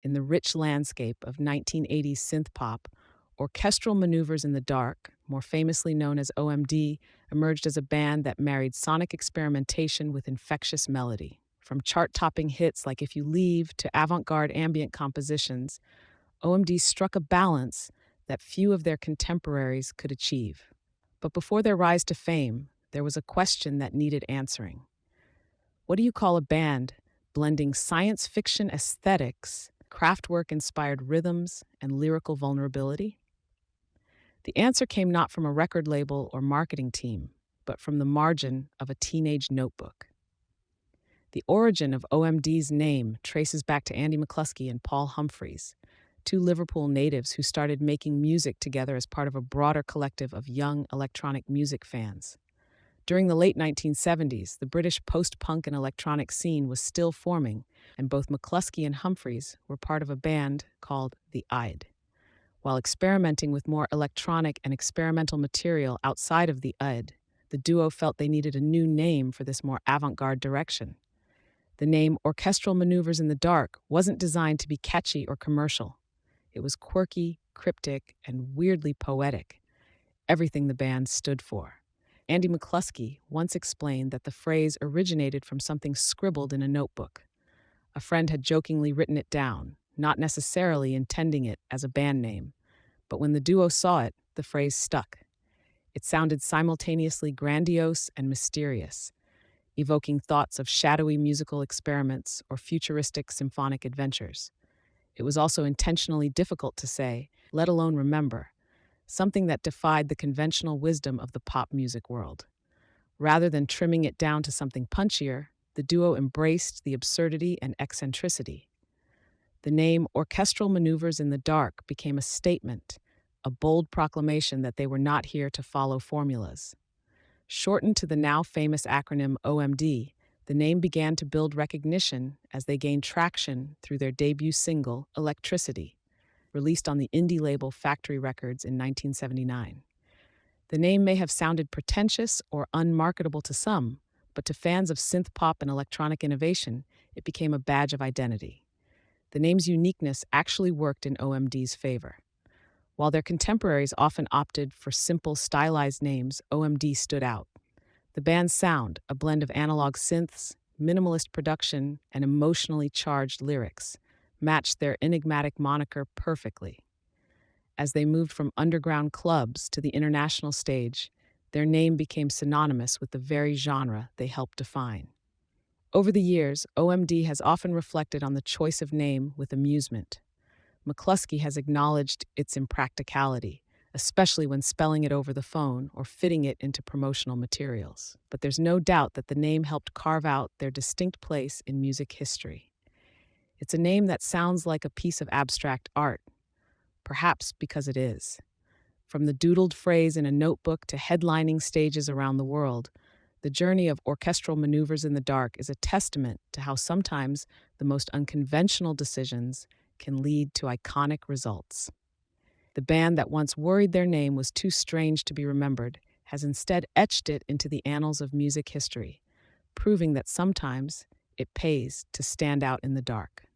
in the rich landscape of 1980s synth-pop, Orchestral Manoeuvres in the Dark, more famously known as OMD, emerged as a band that married sonic experimentation with infectious melody. From chart-topping hits like If You Leave to avant-garde ambient compositions, OMD struck a balance that few of their contemporaries could achieve. But before their rise to fame, there was a question that needed answering. What do you call a band blending science fiction aesthetics, Kraftwerk-inspired rhythms, and lyrical vulnerability? The answer came not from a record label or marketing team, but from the margin of a teenage notebook. The origin of OMD's name traces back to Andy McCluskey and Paul Humphreys, two Liverpool natives who started making music together as part of a broader collective of young electronic music fans. During the late 1970s, the British post-punk and electronic scene was still forming, and both McCluskey and Humphreys were part of a band called the Ide. While experimenting with more electronic and experimental material outside of the Ide, the duo felt they needed a new name for this more avant-garde direction. The name Orchestral Manoeuvres in the Dark wasn't designed to be catchy or commercial. It was quirky, cryptic, and weirdly poetic, everything the band stood for. Andy McCluskey once explained that the phrase originated from something scribbled in a notebook. A friend had jokingly written it down, not necessarily intending it as a band name, but when the duo saw it, the phrase stuck. It sounded simultaneously grandiose and mysterious, evoking thoughts of shadowy musical experiments or futuristic symphonic adventures. It was also intentionally difficult to say, let alone remember, something that defied the conventional wisdom of the pop music world. Rather than trimming it down to something punchier, the duo embraced the absurdity and eccentricity. The name Orchestral Manoeuvres in the Dark became a statement, a bold proclamation that they were not here to follow formulas. Shortened to the now famous acronym OMD, the name began to build recognition as they gained traction through their debut single, Electricity, released on the indie label Factory Records in 1979. The name may have sounded pretentious or unmarketable to some, but to fans of synth pop and electronic innovation, it became a badge of identity. The name's uniqueness actually worked in OMD's favor. While their contemporaries often opted for simple, stylized names, OMD stood out. The band's sound, a blend of analog synths, minimalist production, and emotionally charged lyrics, matched their enigmatic moniker perfectly. As they moved from underground clubs to the international stage, their name became synonymous with the very genre they helped define. Over the years, OMD has often reflected on the choice of name with amusement. McCluskey has acknowledged its impracticality, especially when spelling it over the phone or fitting it into promotional materials. But there's no doubt that the name helped carve out their distinct place in music history. It's a name that sounds like a piece of abstract art, perhaps because it is. From the doodled phrase in a notebook to headlining stages around the world, the journey of Orchestral Manoeuvres in the Dark is a testament to how sometimes the most unconventional decisions can lead to iconic results. The band that once worried their name was too strange to be remembered has instead etched it into the annals of music history, proving that sometimes it pays to stand out in the dark.